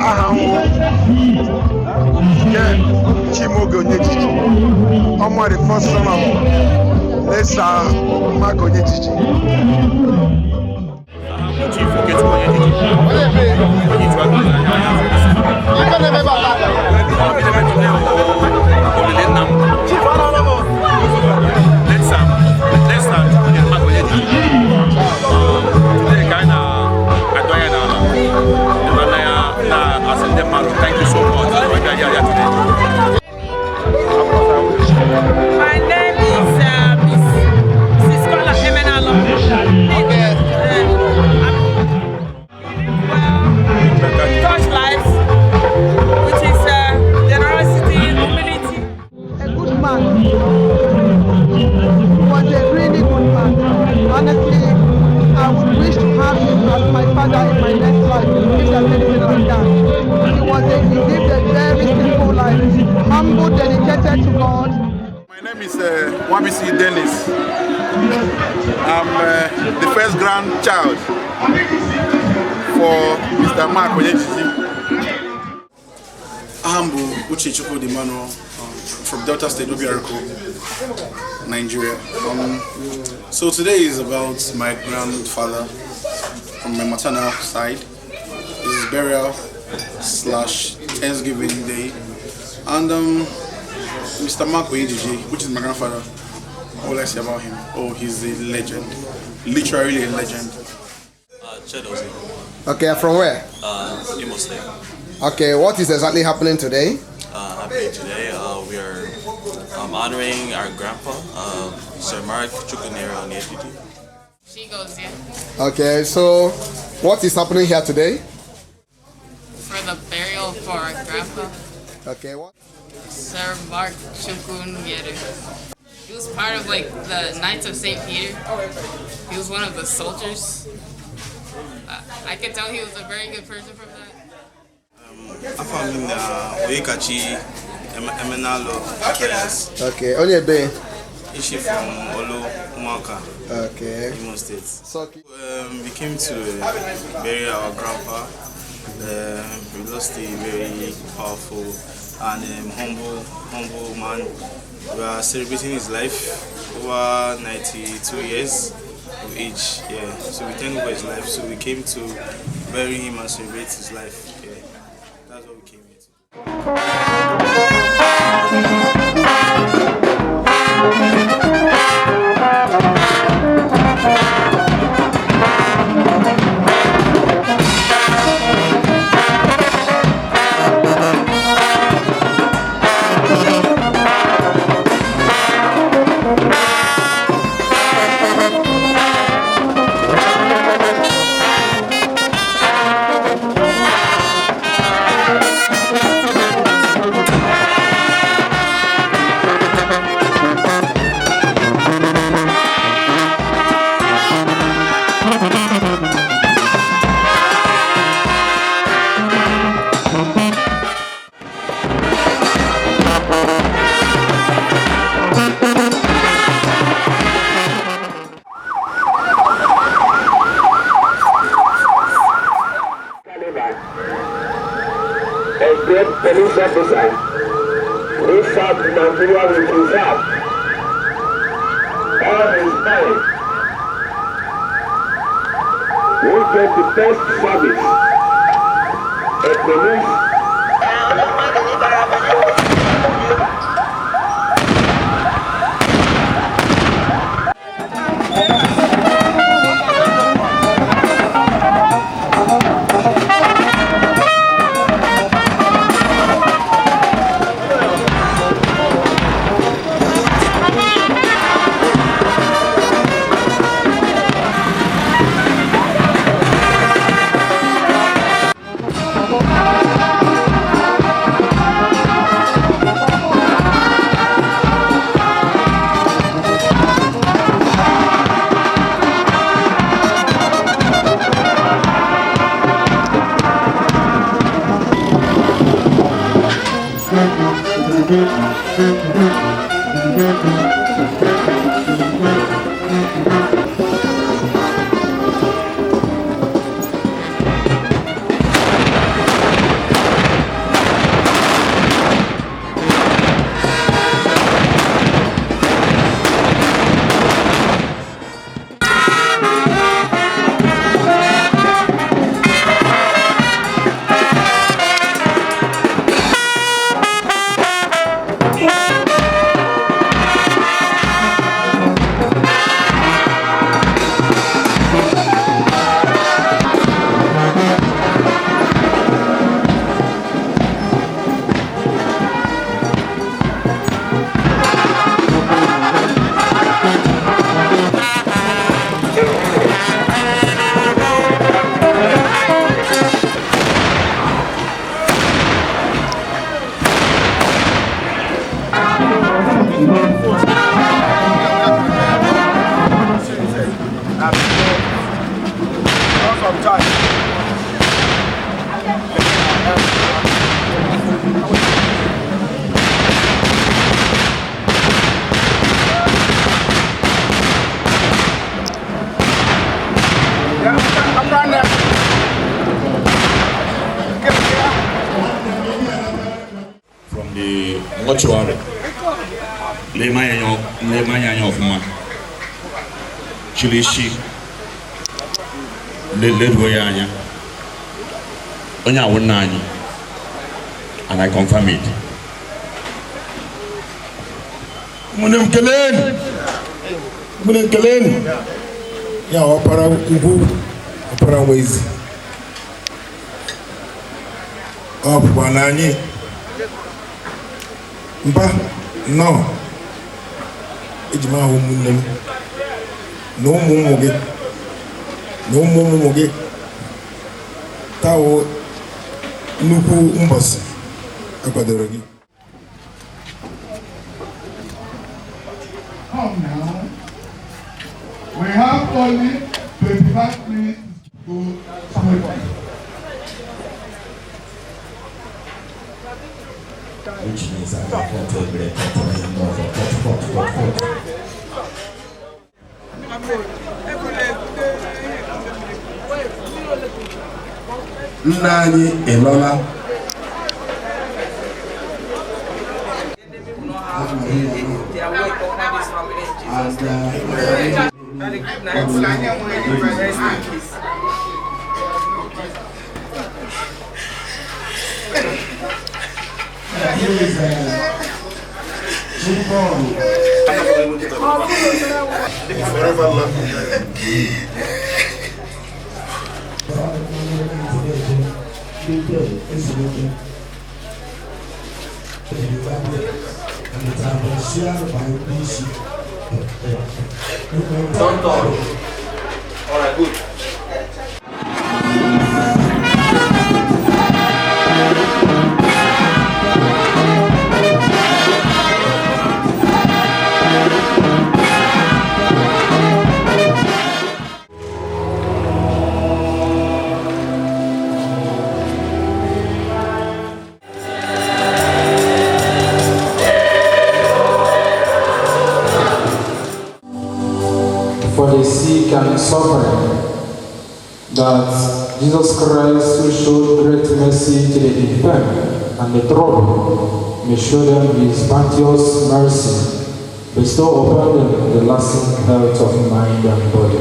aha Chukwunyere ONYEJIJI. I'm the first son of Lesa Mark ONYEJIJI. Chief ONYEJIJI. Thank you so much for being here today. My name is Mrs. Touch lives, which is generosity, humility. A good man. He was a really good man. Honestly, I would wish to have him as my father in my next life, if there's anything like that. He lived a very simple life, humble, dedicated to God. My name is Wabisi Dennis. I'm the first grandchild for Mr. Mark ONYEJIJI. I'm Chukwunyere from Delta State, Obiarako, Nigeria. So today is about my grandfather from my maternal side. His burial / Thanksgiving Day, and Mr. Mark ONYEJIJI, which is my grandfather. What will I say about him? Oh, he's a legend, literally a legend. Okay, from where? Imo State. Okay, what is exactly happening today? Today we are honoring our grandpa, Sir Mark Chukwunyere ONYEJIJI. She goes, yeah. Okay, so what is happening here today? For the burial for our grandpa, Okay, what? Sir Mark Chukwunyere. He was part of like the Knights of St. Peter. He was one of the soldiers. I could tell he was a very good person from that. I found in Oikachi Emenalo. Okay, Onyebe. Is she from Olo Umaka, Okay. Imo State? So, We came to bury our grandpa. We lost a very powerful and humble man. We are celebrating his life, over 92 years of age. Yeah, so we thank God for his life. So we came to bury him and celebrate his life. Yeah, that's what we came here to. A great police officer who served Nigeria with his heart, all his time. We get the best service. A police Ochuare. Lemanya of Ma. Chilishi. Ledwayanya. Onya Wunani. And I confirm it. Munem Kelen. Ya opara ugu opara wezi. Banani. Mpa no. Ejima ho munem. No mumoge. Tawo nuku mbos akwadorogi. Come now. We have only 25 minutes to somewhere. Which means I can control the Nani Elola. Forever love All right, good. For the sick and suffering, that Jesus Christ, who showed great mercy to the infirm and the troubled, may show them his bounteous mercy, bestow upon them the lasting health of mind and body.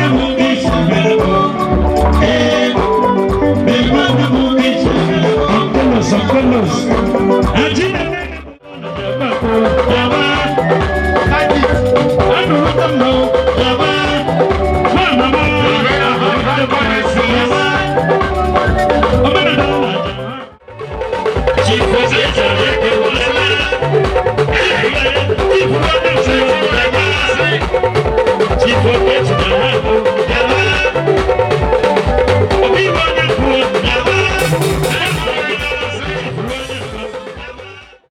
Amen.